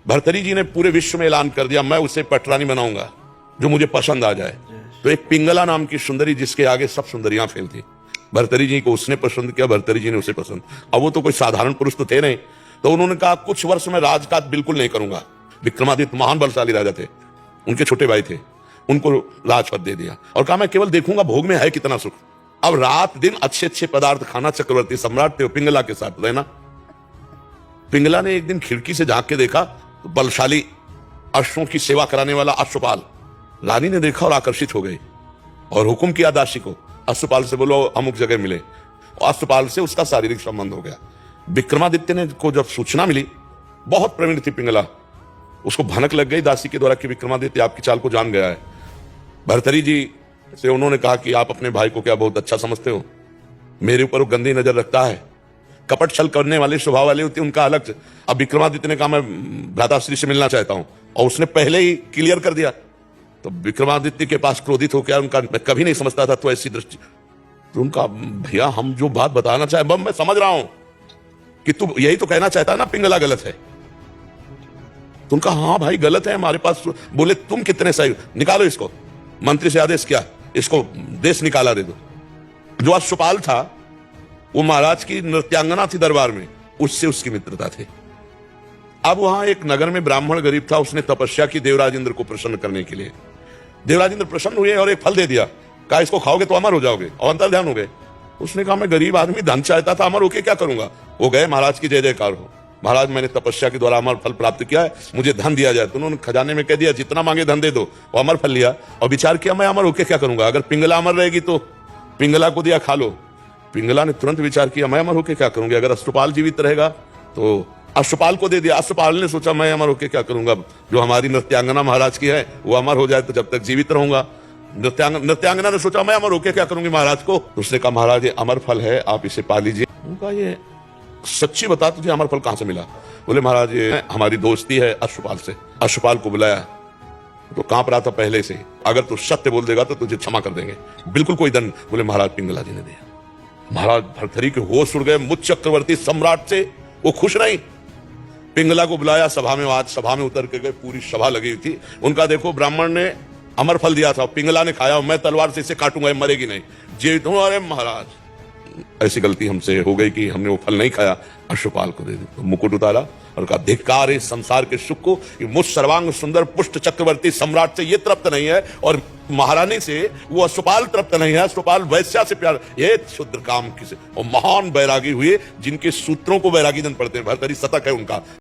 भर्तरी जी ने पूरे विश्व में ऐलान कर दिया मैं उसे पटरानी बनाऊंगा जो मुझे पसंद आ जाए। तो एक पिंगला नाम की सुंदरी जिसके आगे सब सुंदरियां फेल थी, भर्तरी जी को उसने पसंद किया, भर्तरी जी ने उसे पसंद। अब वो तो कोई साधारण पुरुष तो थे नहीं, तो उन्होंने कहा कुछ वर्ष में राजकाज बिल्कुल नहीं करूंगा। विक्रमादित्य महान बलशाली राजा थे, उनके छोटे भाई थे, उनको राजपद दे दिया और कहा मैं केवल देखूंगा भोग में है कितना सुख। अब रात दिन अच्छे अच्छे पदार्थ खाना चक्रवर्ती सम्राट थे पिंगला के साथ रहना। पिंगला ने एक दिन खिड़की से झांक के देखा तो बलशाली अश्वों की सेवा कराने वाला अश्वपाल, रानी ने देखा और आकर्षित हो गई और हुक्म किया दासी को अश्वपाल से बोलो अमुक जगह मिले, और अश्वपाल से उसका शारीरिक संबंध हो गया। विक्रमादित्य ने को जब सूचना मिली, बहुत प्रवीण थी पिंगला, उसको भनक लग गई दासी के द्वारा कि विक्रमादित्य आपकी चाल को जान गया है। भर्तरी जी से उन्होंने कहा कि आप अपने भाई को क्या बहुत अच्छा समझते हो, मेरे ऊपर वो गंदी नजर रखता है, कपट छल करने वाले स्वभाव वाले होते उनका अलग। अब विक्रमादित्य ने कहा मैं भ्राताश्री से मिलना चाहता हूं और उसने पहले ही क्लियर कर दिया। तो विक्रमादित्य के पास क्रोधित होकर उनका, मैं कभी नहीं समझता था तो ऐसी दृष्टि, तो उनका भैया हम जो बात बताना चाहे मैं समझ रहा हूं कि तू यही तो कहना चाहता है ना पिंगला गलत है। तो उनका हाँ भाई गलत है हमारे पास। बोले तुम कितने सही, निकालो इसको। मंत्री से आदेश किया इसको देश निकाला दे दो। जो अश्वपाल था वो महाराज की नृत्यांगना थी दरबार में, उससे उसकी मित्रता थी। अब वहां एक नगर में ब्राह्मण गरीब था, उसने तपस्या की देवराज इंद्र को प्रसन्न करने के लिए। देवराज इंद्र प्रसन्न हुए और एक फल दे दिया, कहा इसको खाओगे तो अमर हो जाओगे और अंतर ध्यान हो गए। उसने कहा मैं गरीब आदमी धन चाहता था, अमर होके क्या करूंगा। वो गए महाराज की जय जयकार हो, महाराज मैंने तपस्या के द्वारा अमर फल प्राप्त किया है, मुझे धन दिया जाए। तो उन्होंने खजाने में कह दिया जितना मांगे धन दे दो। वो अमर फल लिया और विचार किया मैं अमर होके क्या करूंगा, अगर पिंगला अमर रहेगी तो पिंगला को दिया खा लो। पिंगला ने तुरंत विचार किया मैं अमर होके क्या करूंगा, अगर अश्वपाल जीवित रहेगा तो अश्वपाल को दे दिया। अश्वपाल ने सोचा मैं अमर होके क्या करूंगा, जो हमारी नृत्यांगना महाराज की है वो अमर हो जाए तो जब तक जीवित रहूंगा। नृत्यांगना ने सोचा मैं अमर होके क्या करूंगी महाराज को। उसने कहा महाराज ये अमर फल है, आप इसे पा लीजिए। उनका ये सच्ची बता तुझे अमर फल कहां से मिला। बोले महाराज ये हमारी दोस्ती है अश्वपाल से। अश्वपाल को बुलाया तो कांप रहा था पहले से, अगर तू सत्य बोल देगा तो तुझे क्षमा कर देंगे, बिल्कुल कोई दंड। बोले महाराज पिंगला जी ने दिया। महाराज भर्तरी के होश उड़ गए, मुझ चक्रवर्ती सम्राट से वो खुश नहीं। पिंगला को बुलाया सभा में, आज सभा में उतर के गए, पूरी सभा लगी हुई थी। उनका देखो ब्राह्मण ने अमर फल दिया था, पिंगला ने खाया, मैं तलवार से इसे काटूंगा ये मरेगी नहीं। जे अरे महाराज ऐसी गलती हमसे हो गई कि हमने वो फल नहीं खाया, अश्वपाल को दे दी। तो मुकुट उतारा और कहा धिक्कार इस संसार के सुख को, मुझ सर्वांग सुंदर पुष्ट चक्रवर्ती सम्राट से ये तृप्त नहीं है और महारानी से वो अश्वपाल तृप्त नहीं है। अश्वपाल वैश्या से प्यार, ये शुद्र काम किसे। और महान बैरागी हुए जिनके सूत्रों को बैरागी जन पढ़ते हैं, भर्तरी शतक है उनका।